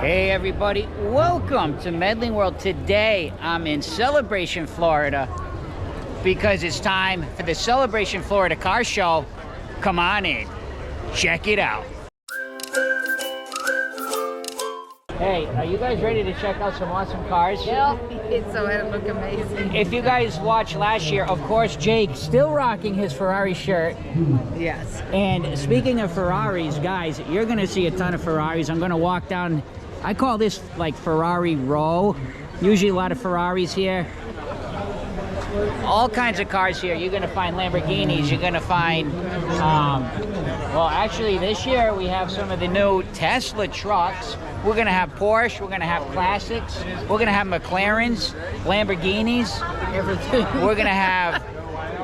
Hey everybody, welcome to Medling World. Today I'm in Celebration, Florida because it's time for the Celebration Florida Car Show. Come on in, check it out. Hey, are you guys ready to check out some awesome cars? Yep, it's so it'll look amazing. If you guys watched last year, of course, Jake still rocking his Ferrari shirt. Yes. And speaking of Ferraris, guys, you're gonna see a ton of Ferraris. I'm gonna walk down, I call this like Ferrari row. Usually a lot of Ferraris here. All kinds of cars here. You're gonna find Lamborghinis, you're gonna find, well actually this year we have some of the new Tesla trucks. We're gonna have Porsche, we're gonna have classics, we're gonna have McLarens, Lamborghinis, everything. We're gonna have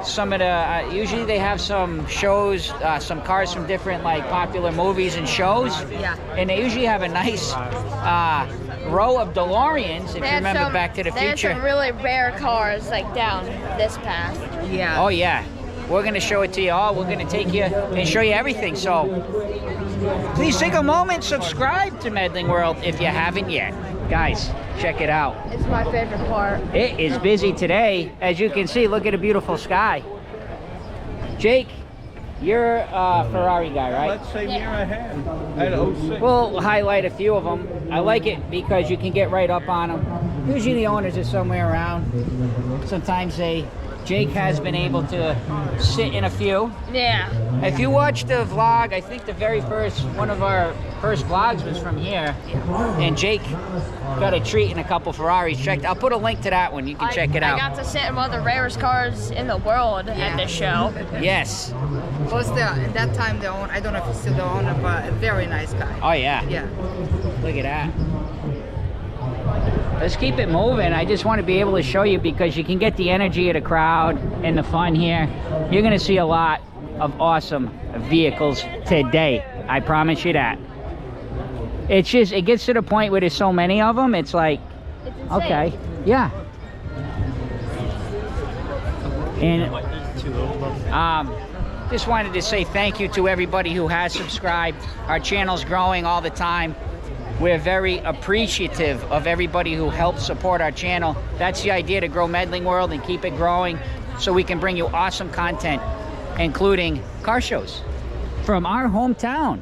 some of the, usually they have some shows, some cars from different like popular movies and shows. Yeah. And they usually have a nice row of DeLoreans, if you remember Back to the Future. There's some really rare cars like down this path. Yeah. Oh yeah. We're gonna show it to you all. We're gonna take you and show you everything. So please take a moment, subscribe to Medling World if you haven't yet. Guys, check it out. It's my favorite part. It is busy today. As you can see, look at the beautiful sky. Jake, you're a Ferrari guy, right? Let's say year ahead. I had 06. We'll highlight a few of them. I like it because you can get right up on them. Usually the owners are somewhere around. Sometimes Jake has been able to sit in a few. Yeah. If you watch the vlog, I think the very first, one of our first vlogs was from here. And Jake got a treat in a couple Ferraris. I'll put a link to that one. You can check it out. I got to sit in one of the rarest cars in the world at this show. Yes. Was at that time the owner, I don't know if he's still the owner, but a very nice guy. Oh yeah. Yeah. Look at that. Let's keep it moving. I just want to be able to show you because you can get the energy of the crowd and the fun here. You're going to see a lot of awesome vehicles today. I promise you that. It's just, it gets to the point where there's so many of them. It's like, It's okay, yeah. And just wanted to say thank you to everybody who has subscribed. Our channel's growing all the time. We're very appreciative of everybody who helps support our channel. That's the idea, to grow Medling World and keep it growing so we can bring you awesome content, including car shows from our hometown,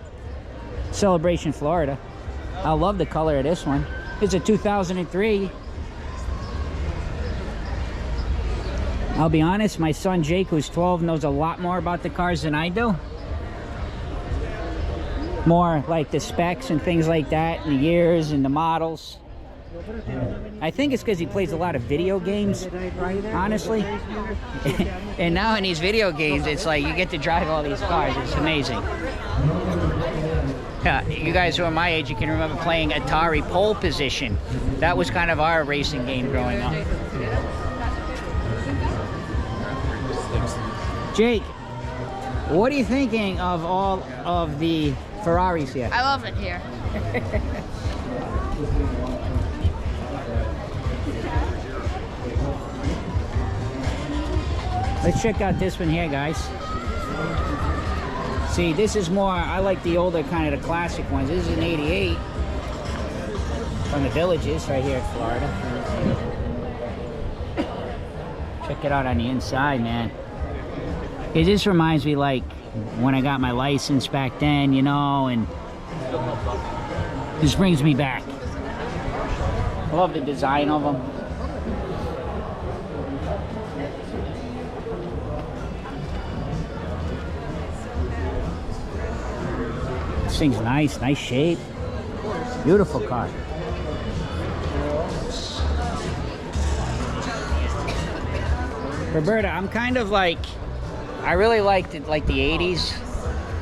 Celebration, Florida. I love the color of this one. It's a 2003. I'll be honest, my son Jake, who's 12, knows a lot more about the cars than I do. More like the specs and things like that, and the years and the models. I think it's because he plays a lot of video games, honestly. And now in these video games, it's like you get to drive all these cars. It's amazing. You guys who are my age, you can remember playing Atari Pole Position. That was kind of our racing game growing up. Jake, what are you thinking of all of the Ferraris here? I love it here. Let's check out this one here, guys. See, this is more, I like the older kind of the classic ones. This is an 88 from the Villages right here in Florida. Check it out on the inside, man. It just reminds me like when I got my license back then, you know, and just brings me back. I love the design of them. This thing's nice, nice shape. Beautiful car. Roberta, I'm kind of like, I really liked it, like the 80s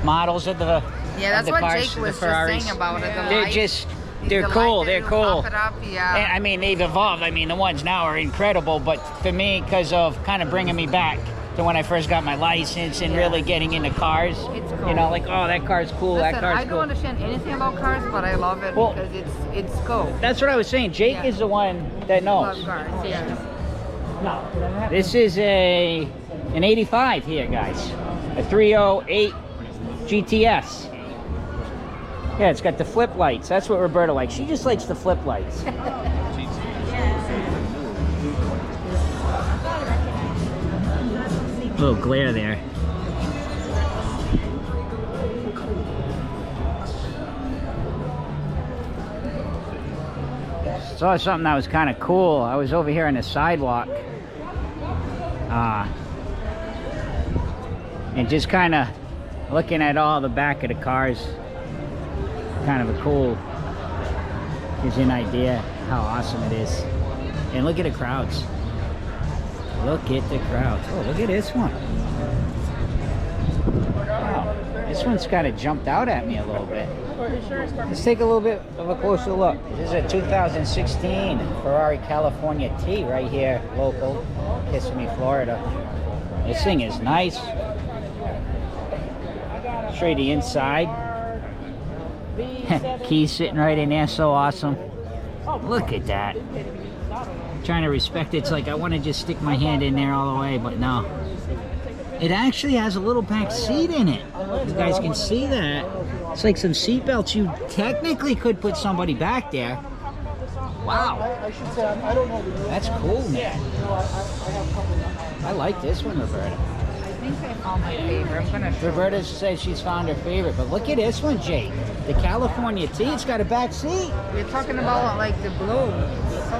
models of the Yeah, that's what cars, Jake was the just Ferraris. saying about it. They're just, they're cool, they're cool. Yeah. And, I mean, they've evolved. I mean, the ones now are incredible, but for me, because of kind of bringing me back to when I first got my license and really getting into cars. It's cool. You know, like, oh, that car's cool, Listen, that car's I cool. don't understand anything about cars, but I love it Well, because it's cool. That's what I was saying. Jake is the one that knows. Love cars, yeah. This is an 85 here, guys. A 308 GTS. Yeah, it's got the flip lights. That's what Roberta likes. She just likes the flip lights. Little glare there. Saw something that was kind of cool. I was over here on the sidewalk. And just kind of looking at all the back of the cars. Kind of a cool, gives you an idea how awesome it is. And look at the crowds. Look at the crowds. Oh, look at this one. Wow, this one's kind of jumped out at me a little bit. Let's take a little bit of a closer look. This is a 2016 Ferrari California T right here, local, Kissimmee, Florida. This thing is nice. Show you the inside. Keys sitting right in there, so awesome. Look at that. Trying to respect it. It's like I want to just stick my hand in there all the way, but no. It actually has a little back seat in it. You guys can see that. It's like some seat belts. You technically could put somebody back there. Wow. That's cool, man. I like this one, Roberta. I think I found my favorite. I'm gonna show Roberta says she's found her favorite, but look at this one, Jake. The California T, it's got a back seat. We're talking about like the blue.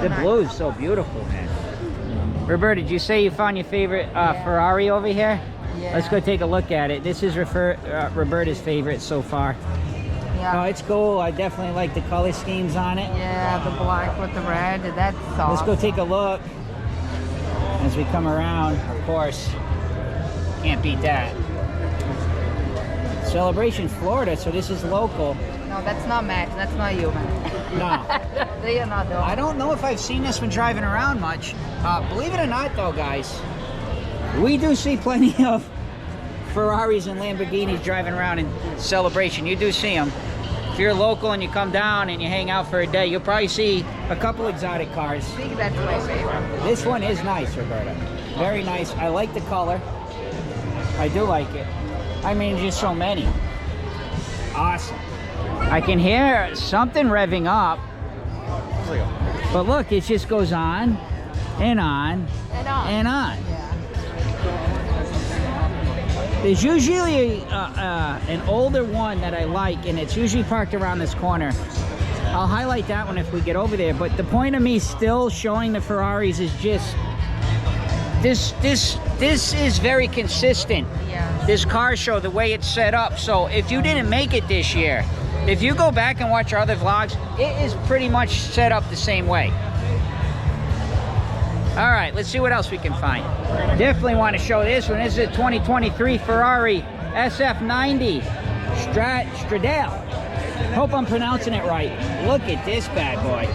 So The nice. blue is so beautiful, man. Roberta, did you say you found your favorite Ferrari over here? Yeah. Let's go take a look at it. This is Roberta's favorite so far. Oh, Yeah. it's cool. I definitely like the color schemes on it. Yeah, the black with the red. That's soft. Let's go take a look as we come around. Of course, can't beat that. Celebration Florida, so this is local. No, that's not Max. That's not you, man. No. They are not doing. I don't know if I've seen this one driving around much. Believe it or not, though, guys, we do see plenty of Ferraris and Lamborghinis driving around in Celebration. You do see them. If you're local and you come down and you hang out for a day, you'll probably see a couple exotic cars. I think that's my favorite. This one is nice, Roberta. Very nice. I like the color. I do like it. I mean, just so many. Awesome. I can hear something revving up. But look, it just goes on and on and on. There's usually an older one that I like, and it's usually parked around this corner. I'll highlight that one if we get over there. But the point of me still showing the Ferraris is just this is very consistent. Yeah. This car show, the way it's set up. So if you didn't make it this year, if you go back and watch our other vlogs, it is pretty much set up the same way. All right, let's see what else we can find. Definitely want to show this one. This is a 2023 Ferrari SF90 Stradale. Hope I'm pronouncing it right. Look at this bad boy.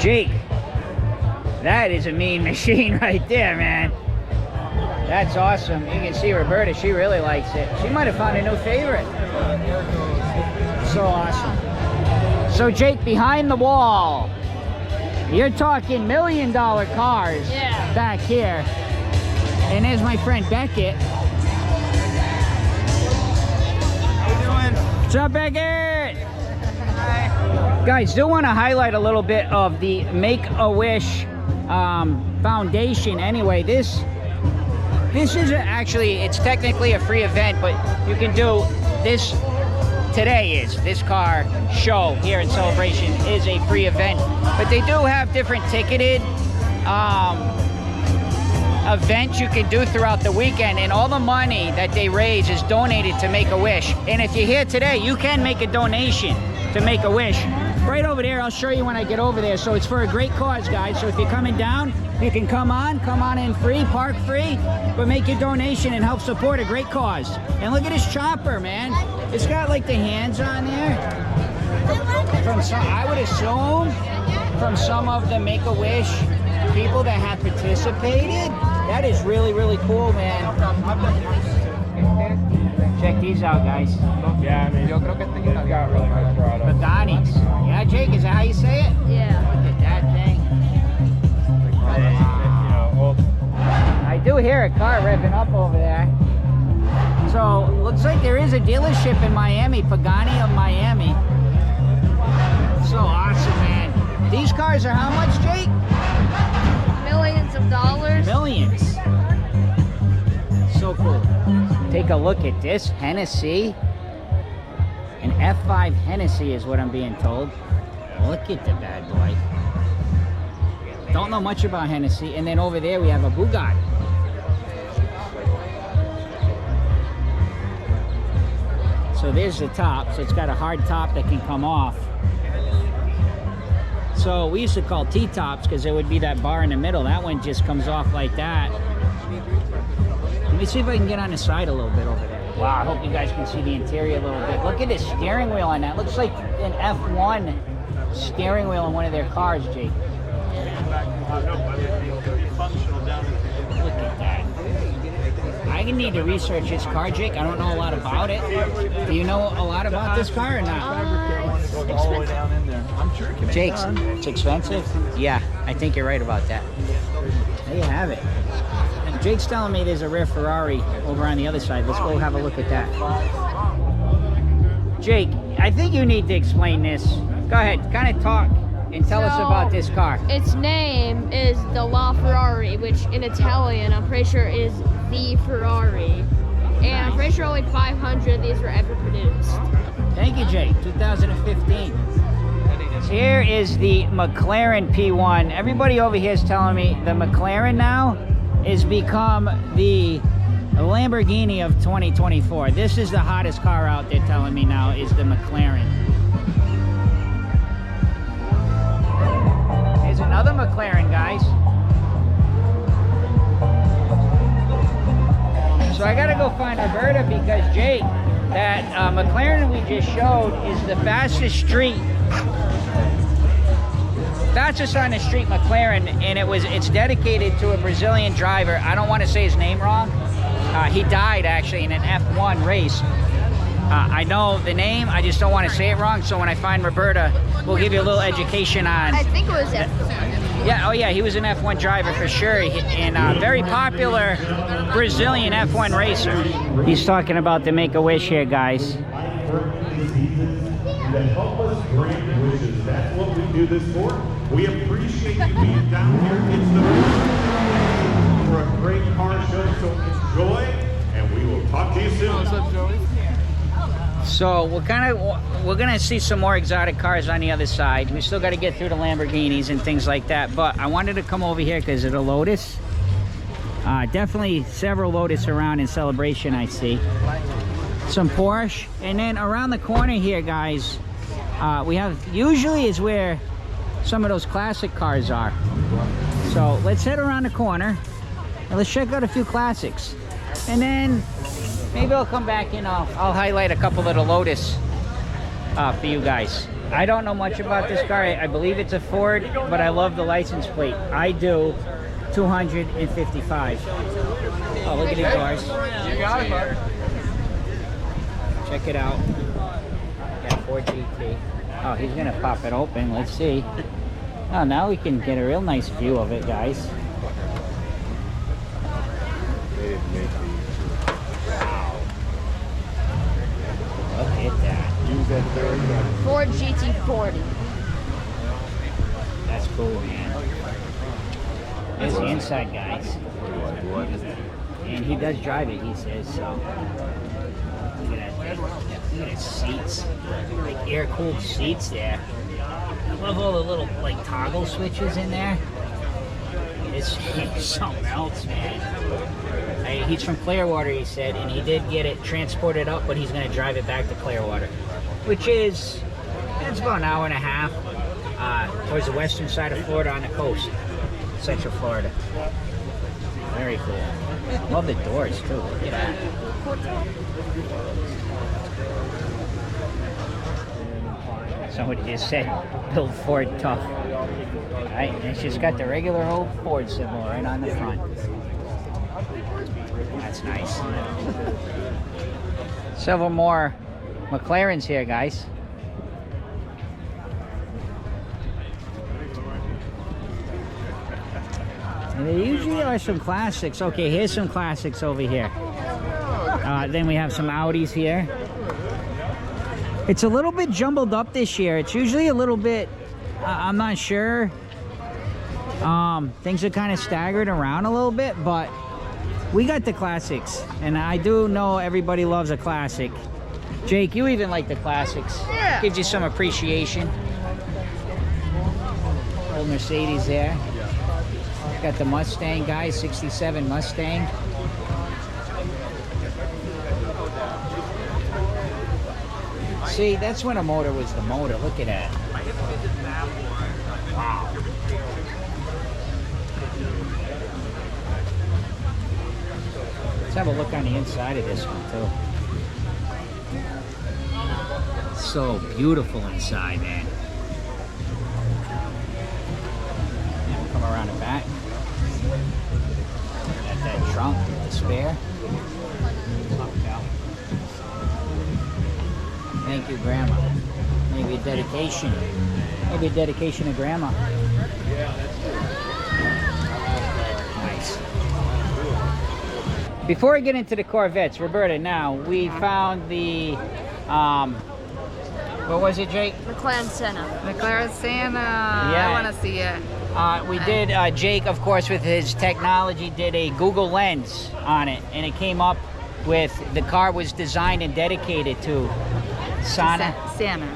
Jake, that is a mean machine right there, man. That's awesome. You can see Roberta, she really likes it. She might have found a new favorite. So awesome. So Jake, behind the wall, you're talking $1 million cars back here. And there's my friend Beckett. How you doing? What's up, Beckett? Guys, do want to highlight a little bit of the Make-A-Wish Foundation. Anyway, this is actually, it's technically a free event, but you can do this. Today is this car show here in Celebration is a free event, but they do have different ticketed events you can do throughout the weekend, and all the money that they raise is donated to Make-A-Wish. And if you're here today, you can make a donation to Make-A-Wish. Right over there, I'll show you when I get over there. So it's for a great cause, guys. So if you're coming down, you can come on in free, park free, but make your donation and help support a great cause. And look at this chopper, man. It's got like the hands on there. From some, I would assume, from some of the Make-A-Wish people that have participated. That is really, really cool, man. Check these out, guys. Yeah, I mean, yo creo que it's got really nice products. Paganis. Yeah, Jake, is that how you say it? Yeah. Look at that thing. I do hear a car revving up over there. So, looks like there is a dealership in Miami, Pagani of Miami. So awesome, man. These cars are how much, Jake? Millions of dollars. Millions. So cool. Take a look at this Hennessy. An F5 Hennessy is what I'm being told. Look at the bad boy. Don't know much about Hennessy. And then over there we have a Bugatti. So there's the top. So it's got a hard top that can come off. So we used to call T-tops because there would be that bar in the middle. That one just comes off like that. Let me see if I can get on the side a little bit over there. Wow, I hope you guys can see the interior a little bit. Look at the steering wheel on that. Looks like an F1 steering wheel in one of their cars, Jake. Look at that. I need to research this car, Jake. I don't know a lot about it. Do you know a lot about this car or not? Jake's, it's expensive? Yeah, I think you're right about that. There you have it. And Jake's telling me there's a rare Ferrari over on the other side. Let's go have a look at that. Jake, I think you need to explain this. Go ahead, kind of talk and tell us about this car. Its name is the La Ferrari, which in Italian I'm pretty sure is the Ferrari. And I'm pretty sure only 500 of these were ever produced. Thank you, Jake. 2015. Here is the McLaren P1. Everybody over here is telling me the McLaren now has become the Lamborghini of 2024. This is the hottest car out there, telling me now, is the McLaren. Here's another McLaren, guys. So I gotta go find Roberta because Jake, that McLaren we just showed is the fastest on the street McLaren, and it's dedicated to a Brazilian driver. I don't want to say his name wrong. He died actually in an F1 race. I know the name, I just don't want to say it wrong. So when I find Roberta, we'll give you a little education on. I think it was F2. Yeah, oh yeah, he was an F1 driver for sure, and a very popular Brazilian F1 racer. He's talking about the Make-A-Wish here, guys. That help us grant wishes. That's what we do this for. We appreciate you being down here. It's the for a great car show, so enjoy, and we will talk to you soon. What's up, Joey? So we're gonna see some more exotic cars on the other side. We still got to get through the Lamborghinis and things like that. But I wanted to come over here because of the Lotus. Definitely several Lotus around in celebration. I see some Porsche, and then around the corner here, guys, we have usually is where some of those classic cars are. So let's head around the corner and let's check out a few classics, and then maybe I'll come back and I'll highlight a couple of the Lotus for you guys. I don't know much about this car. I believe it's a Ford, but I love the license plate. I do. 255. Oh, look at these cars. You got it, bud. Check it out. Got Ford GT. Oh, he's gonna pop it open. Let's see. Oh, now we can get a real nice view of it, guys. Look at that. Ford GT40. That's cool, man. There's the inside, guys. And he does drive it, he says, so. Look at that. Look at his seats. Like air-cooled seats there. I love all the little, like, toggle switches in there. It's something else, man. He's from Clearwater, he said, and he did get it transported up, but he's going to drive it back to Clearwater, which is, it's about an hour and a half towards the western side of Florida on the coast, Central Florida. Very cool. Love the doors, too. Look at that. Somebody just said, build Ford tough. All right, and it's just got the regular old Ford symbol right on the front. That's nice. Several more McLarens here, guys. And there usually are some classics. Okay, here's some classics over here. Then we have some Audis here. It's a little bit jumbled up this year. It's usually a little bit, I'm not sure. Things are kind of staggered around a little bit, but we got the classics. And I do know everybody loves a classic. Jake, you even like the classics. Yeah. Gives you some appreciation. Old Mercedes there. Got the Mustang, guys, 67 Mustang. See, that's when a motor was the motor. Look at that. Wow. Let's have a look on the inside of this one, too. So beautiful inside, man. And we'll come around the back. Got that trunk, the spare. Thank you, Grandma. Maybe a dedication. Maybe a dedication to Grandma. Nice. Before I get into the Corvettes, Roberta, now, we found the, what was it, Jake? McLaren Senna. McLaren Senna. Yeah. I want to see it. We did, Jake, of course, with his technology, did a Google Lens on it, and it came up with the car was designed and dedicated to Senna. Senna.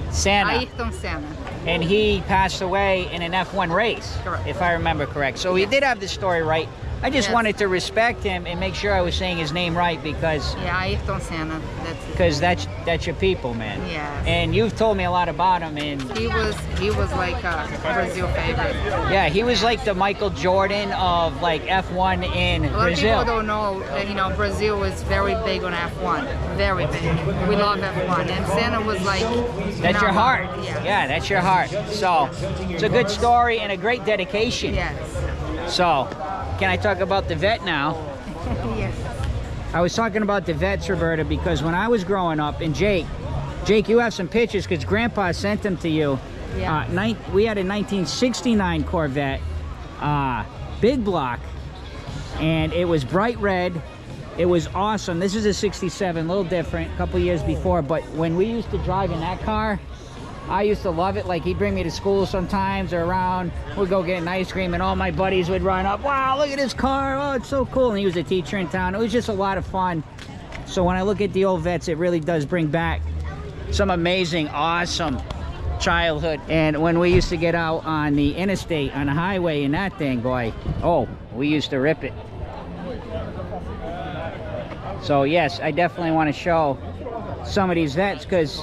Ayrton Senna. And he passed away in an F1 race, Correct. if I remember correct. So he did have the story right. I just Yes. wanted to respect him and make sure I was saying his name right because Yeah, Ayrton Senna. that's your people, man. Yes. And you've told me a lot about him, and He was like a Brazil favorite. yeah, he was like the Michael Jordan of like F1 in A lot of Brazil. people don't know that, you know, Brazil is very big on F1. Very big. We love F1. And Senna was like... That's your heart. Yeah. Yeah, that's your heart. So it's a good story and a great dedication. Yes. So can I talk about the vet now? Yes. I was talking about the vets, Roberta, because when I was growing up, and Jake, you have some pictures because Grandpa sent them to you. Yeah. We had a 1969 Corvette, big block, and it was bright red. It was awesome. This is a 67, a little different, a couple years before, but when we used to drive in that car, I used to love it. Like, he'd bring me to school sometimes or around. We'd go get an ice cream, and all my buddies would run up. Wow, look at this car. Oh, it's so cool. And he was a teacher in town. It was just a lot of fun. So when I look at the old vets, it really does bring back some amazing, awesome childhood. And when we used to get out on the interstate, on the highway in that thing, boy, oh, we used to rip it. So yes, I definitely want to show some of these vets because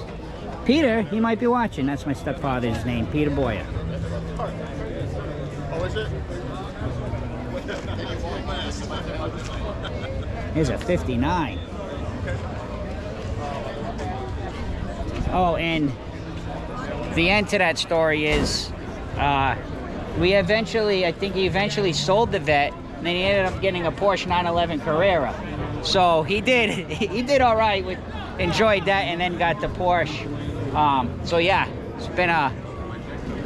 Peter, he might be watching. That's my stepfather's name, Peter Boyer. Oh, is it? Here's a 59. Oh, and the end to that story is we eventually, I think he eventually sold the vet, and then he ended up getting a Porsche 911 Carrera. So he did all right with, enjoyed that, and then got the Porsche. So yeah, it's been a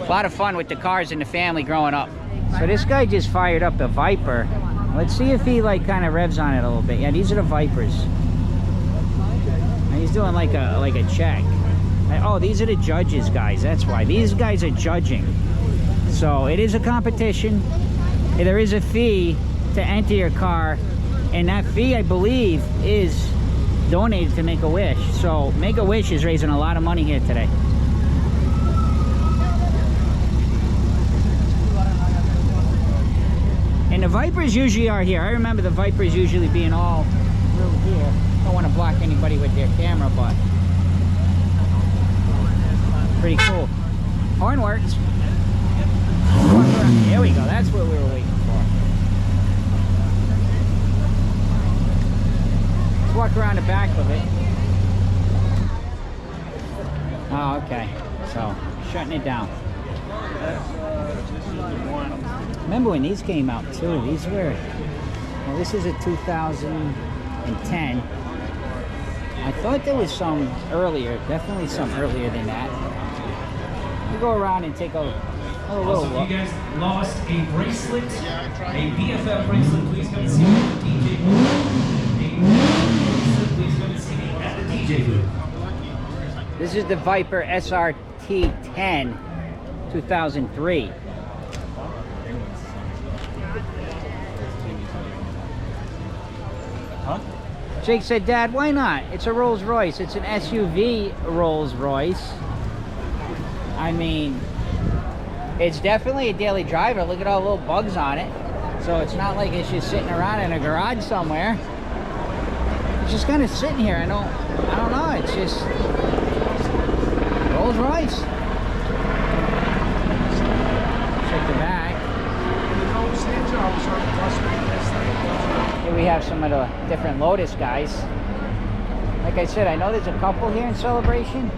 lot of fun with the cars in the family growing up. So this guy just fired up a Viper. Let's see if he like kind of revs on it a little bit. Yeah, these are the Vipers. And he's doing like a check. Oh, these are the judges, guys. That's why these guys are judging. So it is a competition. There is a fee to enter your car, and that fee, I believe, is donated to Make-A-Wish. So Make-A-Wish is raising a lot of money here today. And the Vipers usually are here. I remember the Vipers usually being all through here. Don't want to block anybody with their camera, but pretty cool. Horn works. There we go. That's what we were waiting for. Let's walk around the back of it. Oh, okay. So, shutting it down. Remember when these came out too? These were, well, this is a 2010. I thought there was some earlier, definitely some earlier than that. We'll go around and take a Oh, Also, whoa, if you guys lost a bracelet, a BFF bracelet, please come and see me at the DJ booth. A bracelet, please come and see me at the DJ booth. This is the Viper SRT 10 2003. Jake said, Dad, why not? It's a Rolls Royce. It's an SUV Rolls Royce. I mean, it's definitely a daily driver. Look at all the little bugs on it. So it's not like it's just sitting around in a garage somewhere. It's just kind of sitting here. I don't know. It's just Rolls Royce. Check the back. Here we have some of the different Lotus guys. Like I said, I know there's a couple here in Celebration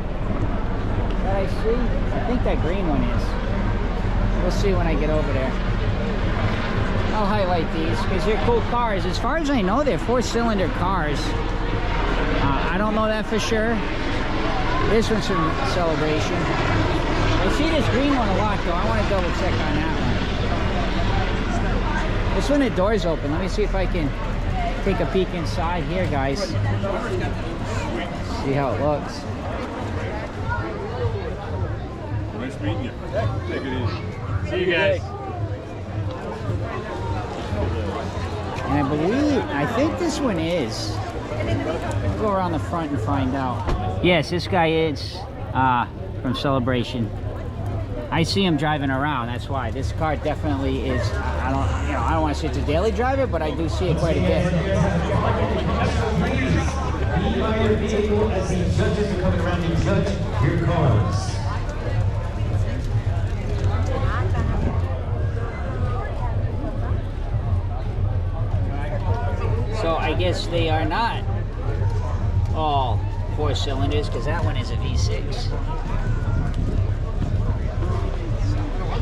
that I see. I think that green one is. We'll see when I get over there. I'll highlight these because they're cool cars. As far as I know, they're 4-cylinder cars. I don't know that for sure. This one's from Celebration. I see this green one a lot though. I want to double check on that one. This one, the door's open. Let me see if I can take a peek inside here, guys. See how it looks. Nice meeting you. Take it easy. See you guys. And I think this one is. We'll go around the front and find out. Yes, this guy is from Celebration. I see him driving around. That's why this car definitely is. I don't want to say it's a daily driver, but I do see it quite a bit. As the judges are coming around to judge your cars. So I guess they are not all 4 cylinders because that one is a V6.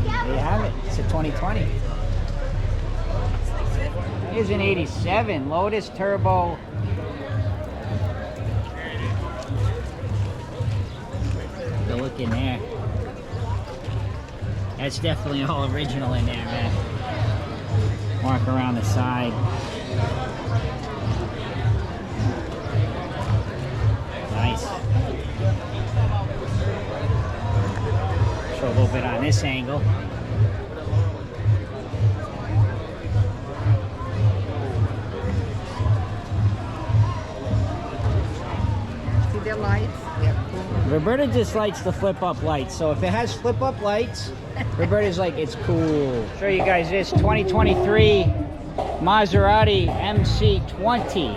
There you have it. It's a 2020. Here's an 87 Lotus Turbo. The look in there. That's definitely all original in there, man. Walk around the side. Nice. Show a little bit on this angle. See the lights? Roberta just likes the flip-up lights. So if it has flip-up lights, Roberta's like, it's cool. Show you guys this 2023 Maserati MC20.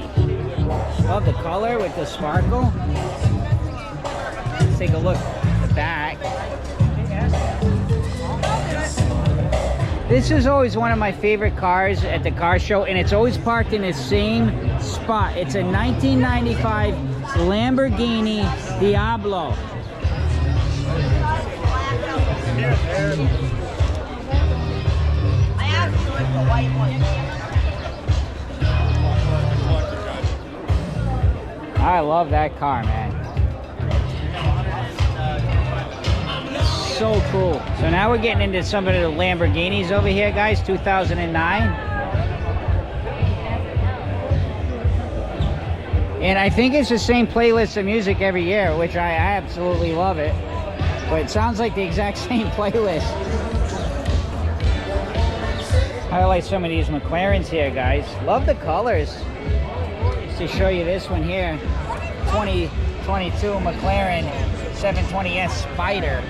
Love the color with the sparkle. Let's take a look at the back. This is always one of my favorite cars at the car show, and it's always parked in the same spot. It's a 1995 Lamborghini Diablo. I love that car, man. So cool. So now we're getting into some of the Lamborghinis over here, guys. 2009. And I think it's the same playlist of music every year, which I absolutely love it. But it sounds like the exact same playlist. Highlight some of these McLarens here, guys. Love the colors. Just to show you this one here. 2022 McLaren 720S Spider.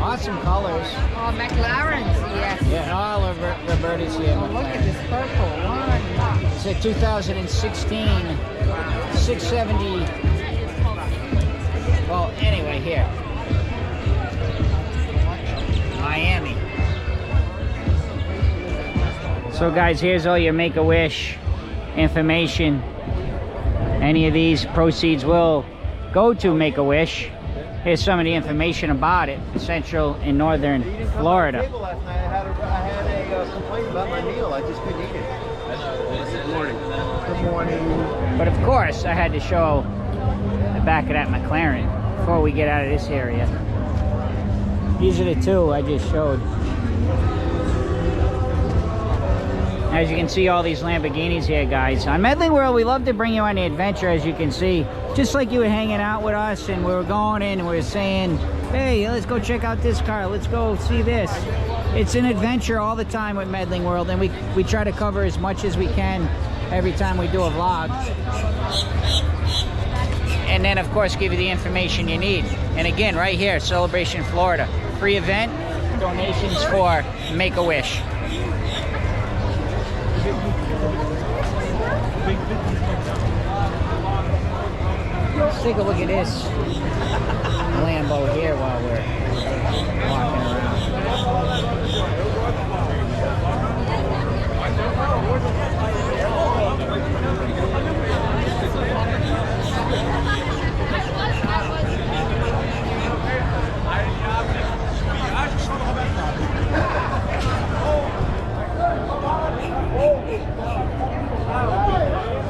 Awesome colors. Oh, McLaren's, yes. Yeah, all of Roberta's here. Oh, look at this purple one. It's a 2016 670. Well, anyway, here. Miami. So guys, here's all your Make-A-Wish information. Any of these proceeds will go to Make-A-Wish. Here's some of the information about it. Central and Northern Florida. Last night I had a complaint about my meal. I just couldn't eat it. Good morning. Good morning. But of course, I had to show the back of that McLaren before we get out of this area. These are the two I just showed. As you can see, all these Lamborghinis here, guys. On Medling World, we love to bring you on the adventure, as you can see. Just like you were hanging out with us and we were going in and we were saying, hey, let's go check out this car. Let's go see this. It's an adventure all the time with Medling World, and we try to cover as much as we can every time we do a vlog. And then, of course, give you the information you need. And again, right here, Celebration, Florida. Free event, donations for Make-A-Wish. Let's take a look at this Lambo here while we're walking around.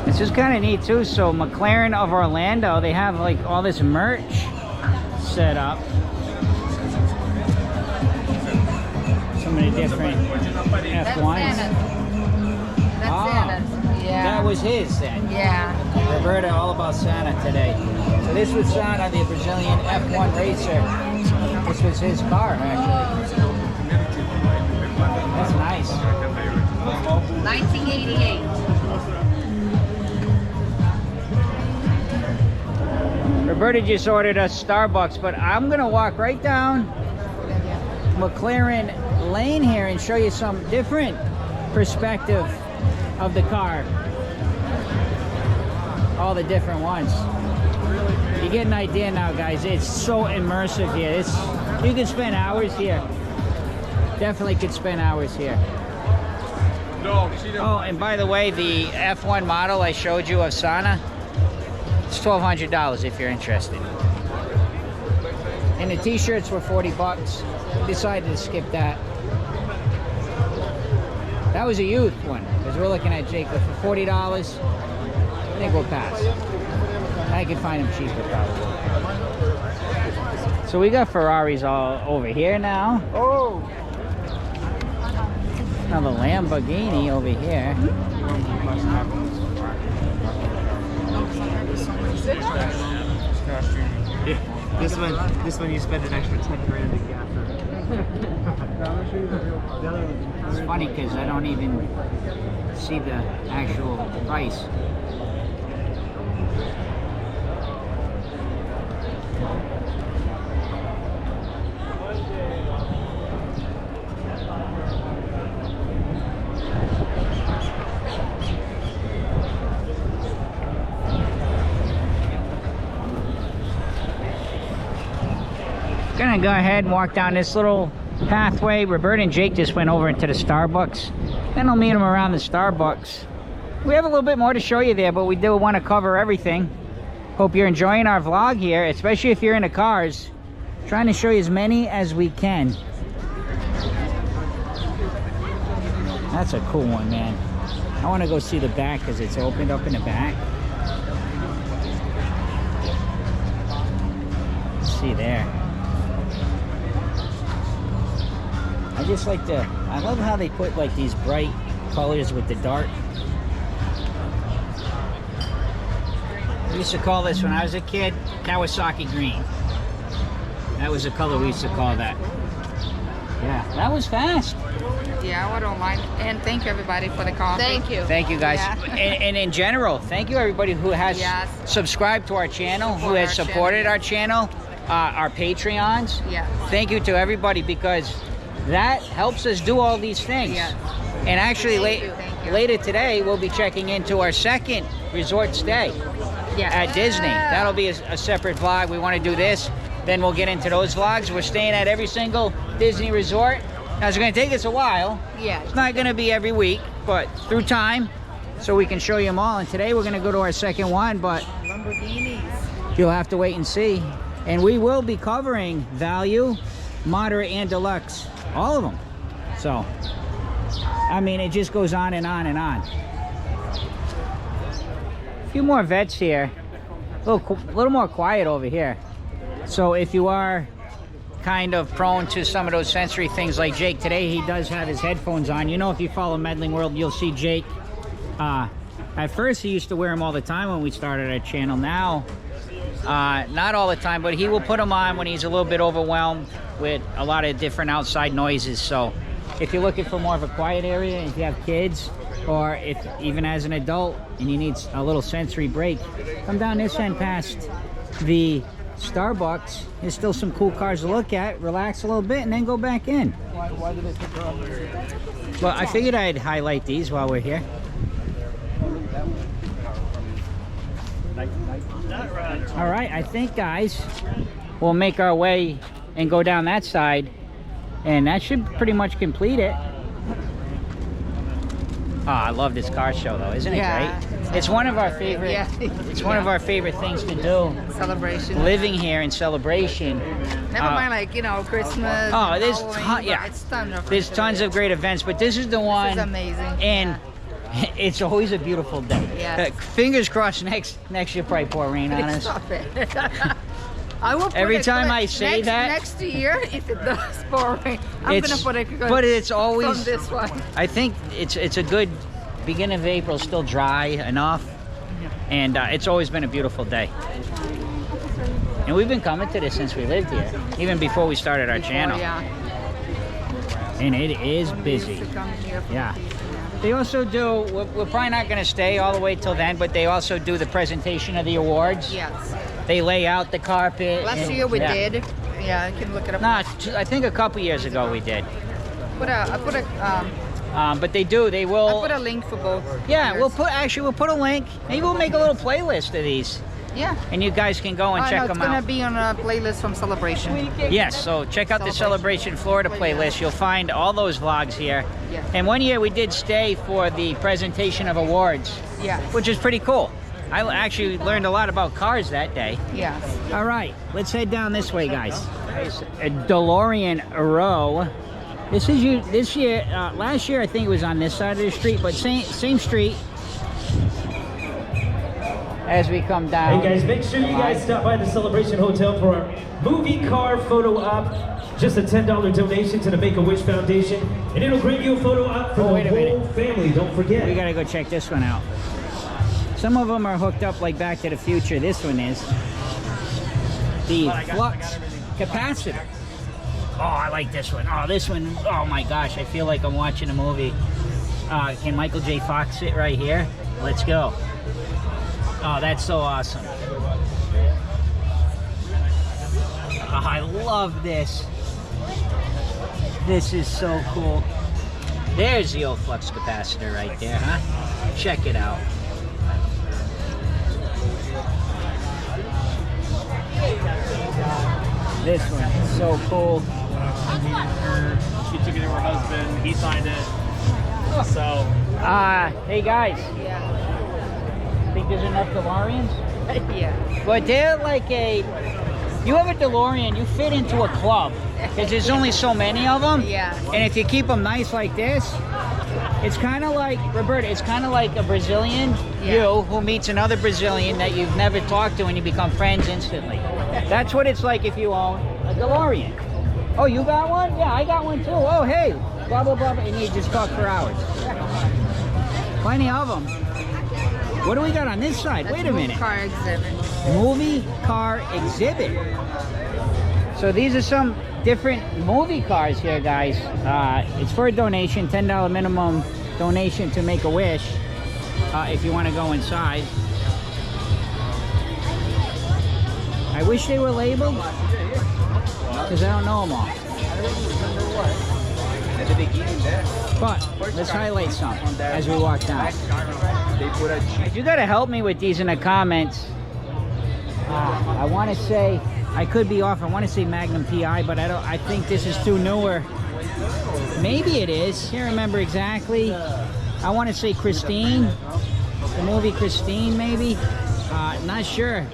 This is kind of neat too. So McLaren of Orlando, they have like all this merch set up. So many different F1s. That's Santa's. Yeah. That was his then. Yeah. Roberta, all about Santa today. So this was Santa, the Brazilian F1 racer. This was his car, actually. That's nice. 1988. Roberta just ordered us Starbucks, but I'm gonna walk right down McLaren Lane here and show you some different perspective of the car. All the different ones. You get an idea now, guys. It's so immersive here. You could spend hours here. Definitely could spend hours here. Oh, and by the way, the F1 model I showed you of Sana, it's $1,200 if you're interested. And the t-shirts were 40 bucks. Decided to skip that. That was a youth one, because we're looking at Jacob for $40. I think we'll pass. I could find them cheaper probably. So we got Ferraris all over here now. Oh! Another Lamborghini over here. Yeah. This one you spend an extra 10 grand in gas. It's funny because I don't even see the actual price. Gonna go ahead and walk down this little pathway. Roberta and Jake just went over into the Starbucks. Then I'll meet them around the Starbucks. We have a little bit more to show you there, but we do want to cover everything. Hope you're enjoying our vlog here, especially if you're into cars. Trying to show you as many as we can. That's a cool one, man. I want to go see the back because it's opened up in the back. Let's see there. I just like I love how they put like these bright colors with the dark. We used to call this when I was a kid, Kawasaki green. That was the color we used to call that. Yeah, that was fast. Yeah, I don't mind. And thank you everybody for the coffee. Thank you. Thank you guys. Yeah. And in general, thank you everybody who has Yes. subscribed to our channel, who Support has our supported channel. our channel, our Patreons. Yeah. Thank you to everybody because that helps us do all these things. Yes. And actually Thank you. later today, we'll be checking into our second resort stay Yeah. at Disney. That'll be a separate vlog. We want to do this. Then we'll get into those vlogs. We're staying at every single Disney resort. Now, it's going to take us a while. Yeah. It's not going to be every week, but through time, so we can show you them all. And today we're going to go to our second one, but Lamborghinis. you'll have to wait and see. And we will be covering value, moderate, and deluxe. All of them. So, I mean, it just goes on and on and on. A few more vets here. A little more quiet over here. So if you are kind of prone to some of those sensory things like Jake today, he does have his headphones on. You know, if you follow Medling World, you'll see Jake. At first, he used to wear them all the time when we started our channel. Now, not all the time, but he will put them on when he's a little bit overwhelmed with a lot of different outside noises. So if you're looking for more of a quiet area, if you have kids, or if even as an adult and you need a little sensory break, come down this end past the Starbucks. There's still some cool cars to look at, relax a little bit, and then go back in. Why did they pick her up? Well, I figured I'd highlight these while we're here. All right, I think, guys, we'll make our way and go down that side, and that should pretty much complete it. Oh, I love this car show, though. Isn't it great? It's one of our favorite. Yeah. It's one of our favorite things to do. Celebration. Living here in celebration. Never mind, like, you know, Christmas. Oh, there's Halloween, it's tons of. There's tons of great events, but this is the one. This is amazing. And it's always a beautiful day. Yes. Fingers crossed next year probably pour rain on us. Stop it. I will put Every time I say that, next year, if it does pour rain, I'm gonna put it. But it's always from this one. I think it's a good beginning of April, still dry enough, and it's always been a beautiful day. And we've been coming to this since we lived here, even before we started our channel. Yeah. And it is busy. Yeah. They also do. We're probably not going to stay all the way till then, but they also do the presentation of the awards. Yes. They lay out the carpet. Last year we did. Yeah, I can look it up. Nah, I think a couple years ago we did. But they do. They will. I put a link for both. Yeah, years. we'll put a link. Maybe we'll make a little playlist of these. Yeah. And you guys can go and check them It's gonna out. be on a playlist from Celebration. Yes, so check out the Celebration Florida playlist. You'll find all those vlogs here. Yeah. And one year we did stay for the presentation of awards. Yeah. Which is pretty cool. I actually learned a lot about cars that day. Yes. All right, let's head down this way, guys. A DeLorean row. This year. Last year I think it was on this side of the street, but same street. As we come down. Hey guys, make sure you guys stop by the Celebration Hotel for our movie car photo op. Just a $10 donation to the Make-A-Wish Foundation, and it'll bring you a photo op for the whole family. Don't forget. We gotta go check this one out. Some of them are hooked up like Back to the Future. This one is the flux capacitor. Oh, I like this one. Oh, this one. Oh my gosh, I feel like I'm watching a movie. Can Michael J. Fox sit right here? Let's go. Oh, that's so awesome. Oh, I love this. This is so cool. There's the old flux capacitor right there, huh? Check it out. This one is so cool. She took it to her husband. He signed it. So. Hey guys. Yeah. Think there's enough DeLoreans? Yeah. But they're like you have a DeLorean, you fit into a club because there's only so many of them. Yeah. And if you keep them nice like this, it's kind of like, Roberta, it's kind of like a Brazilian, you who meets another Brazilian that you've never talked to and you become friends instantly. That's what it's like if you own a DeLorean. Oh, you got one? Yeah, I got one too. Oh, hey, blah, blah, blah, and you just talk for hours. Plenty of them. What do we got on this side? Wait a minute. Car exhibit. Movie car exhibit. So these are some different movie cars here, guys. It's for a donation, $10 minimum donation to Make-A-Wish if you want to go inside. I wish they were labeled because I don't know them all. But let's highlight some as we walk down. You gotta help me with these in the comments. I want to say, I could be off. I want to say Magnum PI, but I think this is too newer. Maybe it is. Can't remember exactly. I want to say Christine, the movie Christine, maybe. Not sure.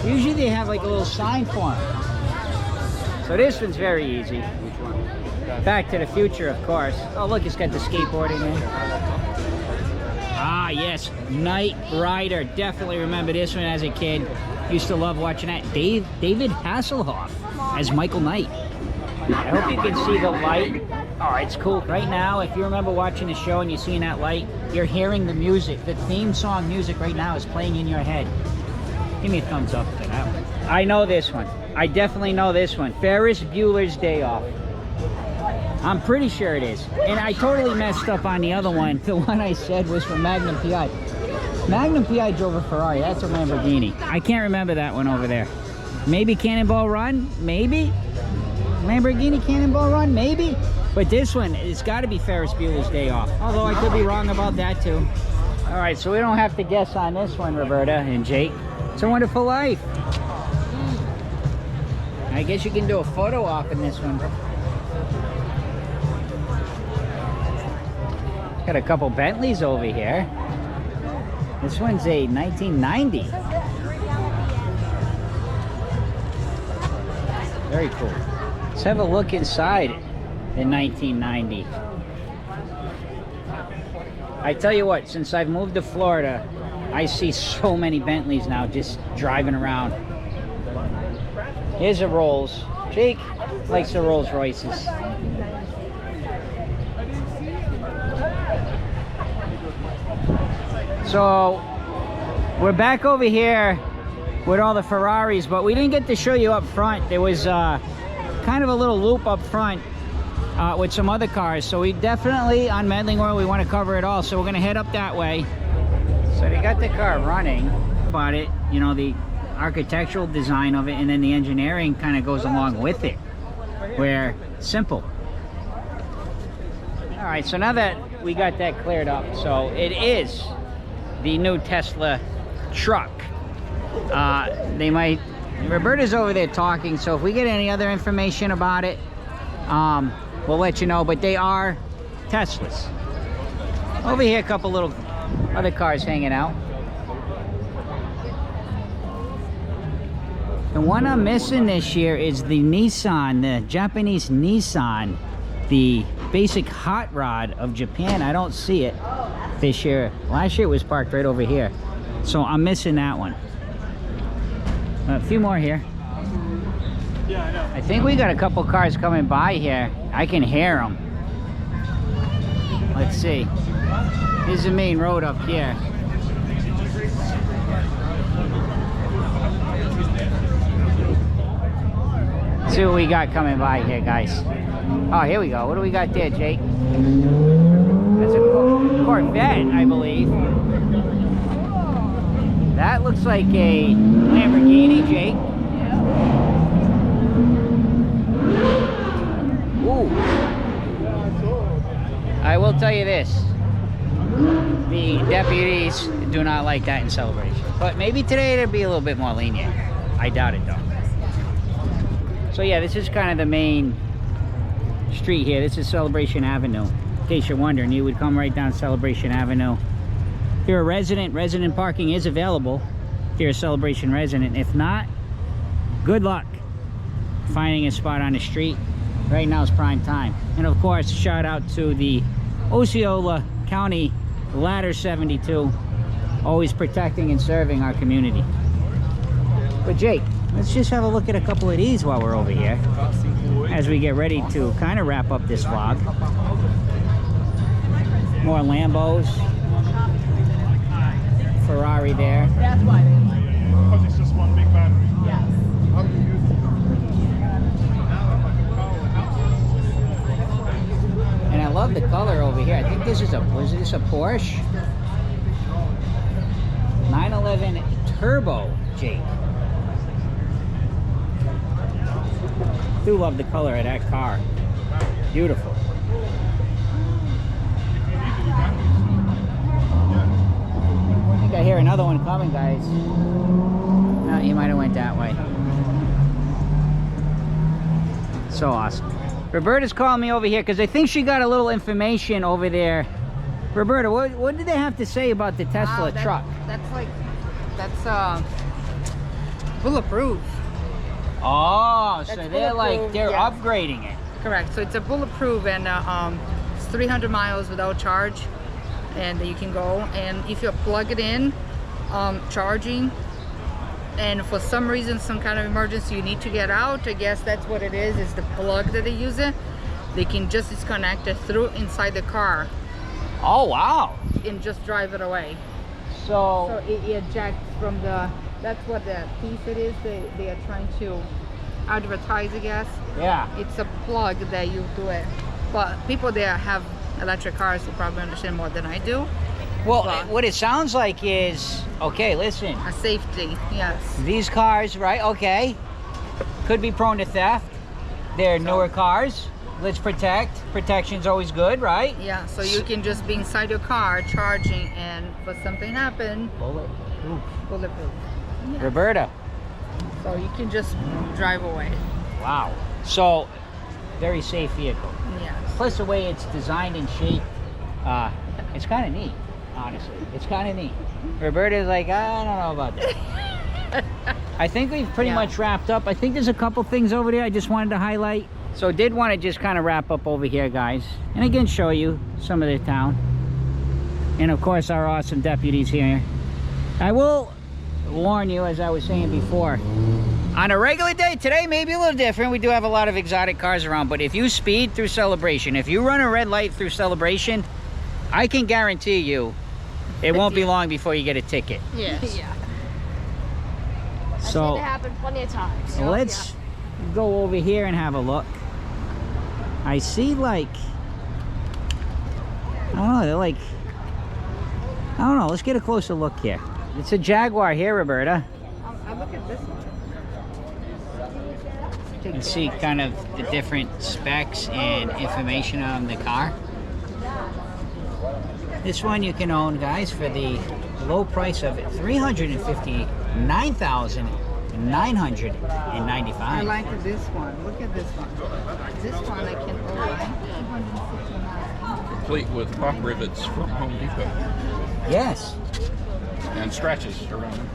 Usually they have like a little sign for them. So this one's very easy. Back to the Future, of course. Oh, look, it's got the skateboarding in. Ah, yes, Knight Rider. Definitely remember this one as a kid. Used to love watching that. David Hasselhoff as Michael Knight. I hope you can see the light. Oh, it's cool. Right now, if you remember watching the show and you're seeing that light, you're hearing the music. The theme song music right now is playing in your head. Give me a thumbs up for that one. I know this one. I definitely know this one. Ferris Bueller's Day Off. I'm pretty sure it is. And I totally messed up on the other one. The one I said was from Magnum P.I. Magnum P.I. drove a Ferrari. That's a Lamborghini. I can't remember that one over there. Maybe Cannonball Run? Maybe? Lamborghini Cannonball Run? Maybe? But this one, it's got to be Ferris Bueller's Day Off. Although I could be wrong about that too. All right, so we don't have to guess on this one, Roberta and Jake. It's a Wonderful Life. I guess you can do a photo op in this one. Got a couple Bentleys over here. This one's a 1990. Very cool. Let's have a look inside the 1990. I tell you what, since I've moved to Florida, I see so many Bentleys now just driving around. Here's a Rolls. Jake likes the Rolls Royces. So we're back over here with all the Ferraris, but we didn't get to show you up front. There was kind of a little loop up front with some other cars. So we definitely, on Medling World, we want to cover it all. So we're going to head up that way. So they got the car running. About it, you know, the architectural design of it, and then the engineering kind of goes along with it. Where simple. All right, so now that we got that cleared up, so it is the new Tesla truck. They might, Roberta's over there talking, so if we get any other information about it, we'll let you know, but they are Teslas. Over here, a couple little other cars hanging out. The one I'm missing this year is the Nissan, the Japanese Nissan, the basic hot rod of Japan. I don't see it this year. Last year it was parked right over here. So I'm missing that one. A few more here. Yeah, I know. I think we got a couple cars coming by here. I can hear them. Let's see. Here's the main road up here. Let's see what we got coming by here, guys. Oh, here we go. What do we got there, Jake? That's a Corvette, I believe. That looks like a Lamborghini, Jake. Ooh. I will tell you this. The deputies do not like that in Celebration. But maybe today it'll be a little bit more lenient. I doubt it, though. So yeah, this is kind of the main street here. This is Celebration Avenue. In case you're wondering, you would come right down Celebration Avenue. If you're a resident parking is available if you're a Celebration resident. If not, good luck finding a spot on the street. Right now is prime time. And of course, shout out to the Osceola County Ladder 72, always protecting and serving our community. But Jake, let's just have a look at a couple of these while we're over here, as we get ready to kind of wrap up this vlog. More Lambos. Ferrari there. That's why. Because it's just one big battery. Yes. How do you use it? And I love the color over here. I think this is was this a Porsche? 911 Turbo, Jake. Do love the color of that car. Beautiful. I think I hear another one coming, guys. No, he might have went that way. So awesome. Roberta's calling me over here because I think she got a little information over there. Roberta, what did they have to say about the Tesla truck? That's bulletproof. Oh, so That's they're bulletproof, they're yes. upgrading it. Correct. So it's a bulletproof, and it's 300 miles without charge. and you can go, and if you plug it in, charging, and for some reason, some kind of emergency, you need to get out, I guess that's what it is the plug that they use it. They can just disconnect it through inside the car Oh, wow. and just drive it away. So So it ejects from the, that's what the piece it is, they are trying to advertise, I guess. yeah. It's a plug that you do it. But people that have electric cars will probably understand more than I do. Well, But- what it sounds like is, okay, listen, A safety, yes. these cars, right, okay, could be prone to theft. They're newer cars. Let's protect. Protection's always good, right? Yeah, so you can just be inside your car charging, and if something happen, bulletproof. Yeah. Roberta, So you can just drive away. wow. So, very safe vehicle. Yes. Plus the way it's designed and shaped, it's kind of neat, honestly. It's kind of neat. Roberta's like, I don't know about that. I think we've pretty Yeah. much wrapped up. I think there's a couple things over there I just wanted to highlight. So did want to just kind of wrap up over here, guys. And again, show you some of the town. And of course, our awesome deputies here. I will warn you, as I was saying before, on a regular day, today may be a little different. We do have a lot of exotic cars around, but if you speed through Celebration, if you run a red light through Celebration, I can guarantee you it won't be long before you get a ticket. Yes. Yeah. I've So seen it happen plenty of times. let's go over here and have a look. I see, like, I don't know, they're like, I don't know, let's get a closer look here. It's a Jaguar here, Roberta. I'll look at this one. You can see kind of the different specs and information on the car. This one you can own, guys, for the low price of $359,995. I like this one. Look at this one. This one I can own. Complete with pop rivets from Home Depot Yes. and scratches around them.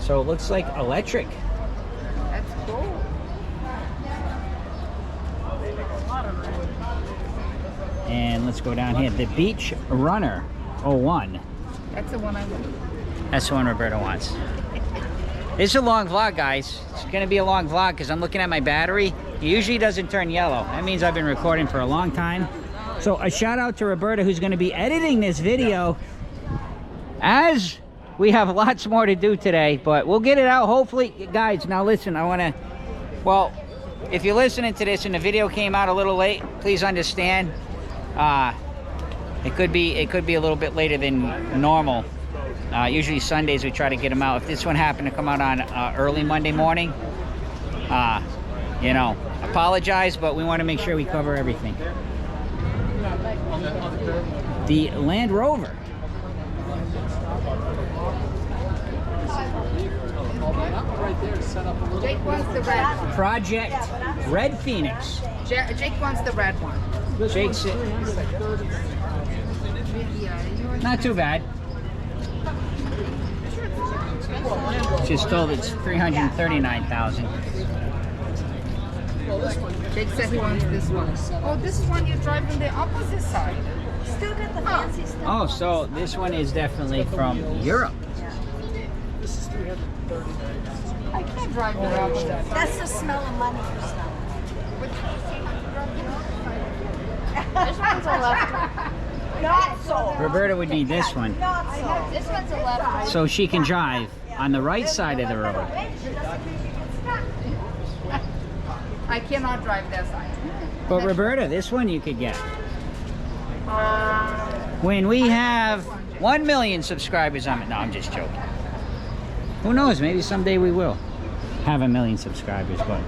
So it looks like electric. That's cool. And let's go down here. The Beach Runner 01. That's the one I want. That's the one Roberta wants. It's a long vlog, guys. It's going to be a long vlog because I'm looking at my battery. It usually doesn't turn yellow. That means I've been recording for a long time. So a shout out to Roberta, who's going to be editing this video, as we have lots more to do today, but we'll get it out hopefully. Guys, now listen, I want to, well, if you're listening to this and the video came out a little late, please understand. It could be a little bit later than normal. Usually Sundays we try to get them out. If this one happened to come out on early Monday morning, you know, apologize, but we want to make sure we cover everything. The Land Rover. Jake wants the red one. Project Red Phoenix. Jake wants the red one. Jake's not too bad. Just told it's $339,000. Jake said he wants this one. Oh, this one you drive on the opposite side. Still got the fancy stuff. Oh, so this one is definitely from Europe. I can't drive the opposite side. That's the smell of money or something. This one's a left. Not so. Roberta would need this one, Not so. This one's a left. so she can drive on the right side of the road. I cannot drive that side. But Roberta, this one you could get. When we have 1 million subscribers on it. No, I'm just joking. Who knows? Maybe someday we will have 1 million subscribers, but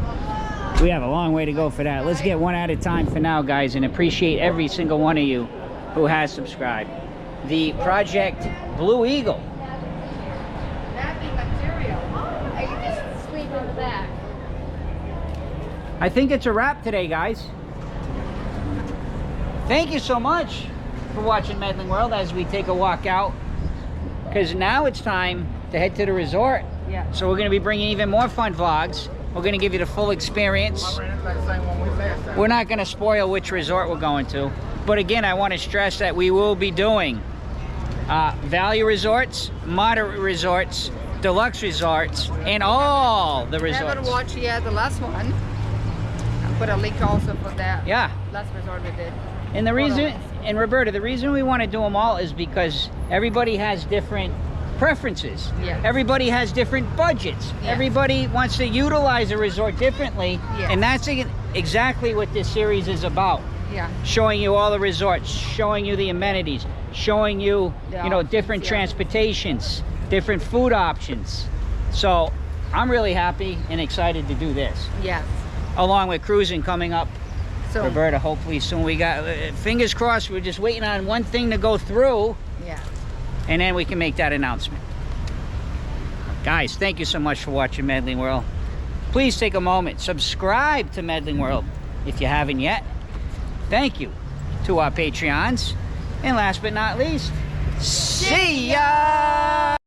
we have a long way to go for that. Let's get one at a time for now, guys, and appreciate every single one of you who has subscribed. The Project Blue Eagle. Wrapping material. I can just squeeze in the back. I think it's a wrap today, guys. Thank you so much for watching Medling World as we take a walk out, because now it's time to head to the resort. Yeah. So we're going to be bringing even more fun vlogs. We're going to give you the full experience. We're not going to spoil which resort we're going to. But again, I want to stress that we will be doing value resorts, moderate resorts, deluxe resorts, and all the I haven't resorts. watched yet the last one. I'll put a link also for that. Yeah. Last resort we did. And the reason, and Roberta, the reason we want to do them all is because everybody has different preferences. Yes. Everybody has different budgets. Yes. Everybody wants to utilize a resort differently. Yes. And that's exactly what this series is about. Yeah. Showing you all the resorts, showing you the amenities, showing you, The you know, options, different yeah. transportations, different food options. So I'm really happy and excited to do this. Yes. Along with cruising coming up. So Roberta, hopefully soon. We got, fingers crossed, we're just waiting on one thing to go through, yeah. and then we can make that announcement. Guys, thank you so much for watching Medling World. Please take a moment, subscribe to Medling World if you haven't yet. Thank you to our Patreons. And last but not least, see ya!